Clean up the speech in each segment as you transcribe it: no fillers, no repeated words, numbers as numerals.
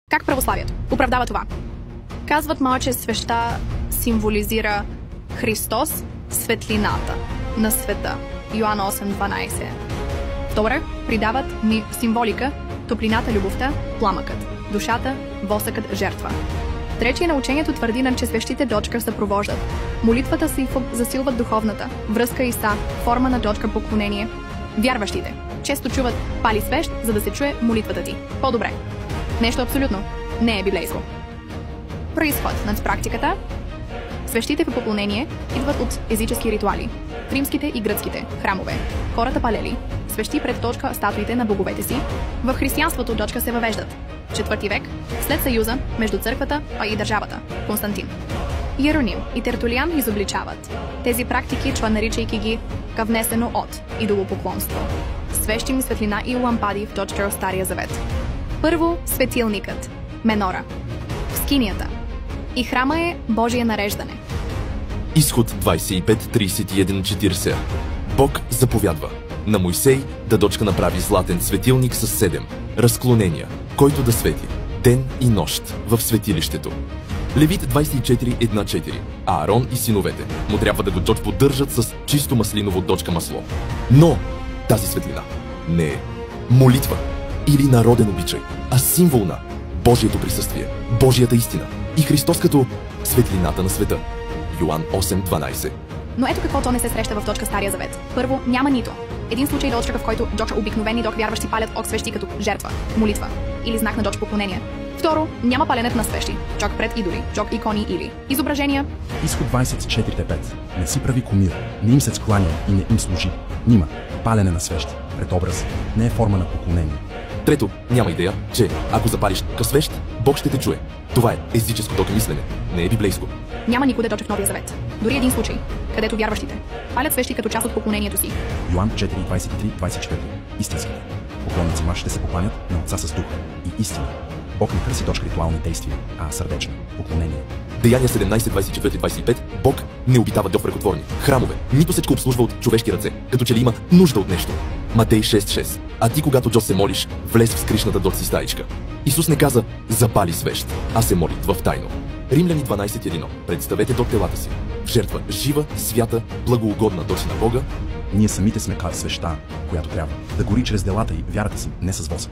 Как православието оправдава това? Казват ма, че свещта символизира Христос, светлината на света. Йоан 8:12. Добре, придават символика, топлината, любовта, пламъкът, душата, восъкът, жертва. Тречие на учението твърди, че свещите дочка съпровождат. Молитвата си засилват духовната, връзка и са, форма на дочка поклонение. Вярващите често чуват пали свещ, за да се чуе молитвата ти. По-добре. Нещо абсолютно не е библейско. Произход над практиката. Свещите в поклонение идват от езически ритуали. В римските и гръцките храмове хората палели свещи пред дочка статуите на боговете си. В християнството дочка се въвеждат. 4 век, след съюза между църквата и държавата. Константин. Иероним и Тертулиан изобличават тези практики, наричайки ги внесено от идолопоклонство. Свещим светлина и лампади в дочка в Стария завет. Първо, светилникът, менора, в скинията. И храма е Божие нареждане. Изход 25:31-40. Бог заповядва на Мойсей да дочка направи златен светилник с 7 разклонения, който да свети ден и нощ в светилището. Левит 24:1-4. А Аарон и синовете му трябва да го поддържат с чисто маслиново дочка масло. Но тази светлина не е молитва или народен обичай, а символ на Божието присъствие, Божията истина и Христос като светлината на света. Йоан 8:12. Но ето какво не се среща в дочка Стария завет. Първо, няма нито един случай дочка, в който дочка обикновени вярващи палят свещи като жертва, молитва или знак на дочка поклонение. Второ, няма паленето на свещи, чок пред идоли, чок икони или изображения. Изход 24:5. Не си прави кумир, не им се скланя и не им служи. Нима, палене на свещи пред образ не е форма на поклонение. Трето, няма идея, че ако запалиш свещ, Бог ще те чуе. Това е езическо мислене, не е библейско. Няма никъде дочка в Новия завет. Дори един случай, където вярващите палят свещи като част от поклонението си. Йоан 4:23-24. Истинските поклонници ще се покланят на Отца с дух и истина. Бог не търси дочка ритуални действия, а сърдечно поклонение. Деяния 17:24-25. Бог не обитава в ръкотворни храмове, нито всичко обслужва от човешки ръце, като че ли има нужда от нещо. Матей 6:6. А ти, когато се молиш, влез в скришната дочка си стаичка. Исус не каза запали свещ, а се моли в тайно. Римляни 12:1. Представете телата си в жертва жива, свята, благоугодна дочка на Бога. Ние самите сме свеща, която трябва да гори чрез делата и вярата си, не с восък.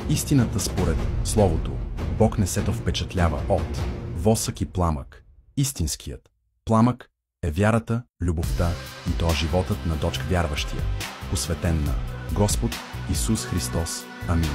Истината според Словото, Бог не се впечатлява от восък и пламък. Истинският пламък е вярата, любовта и то животът на дочка вярващия, посветен на Господ Исус Христос. Амин.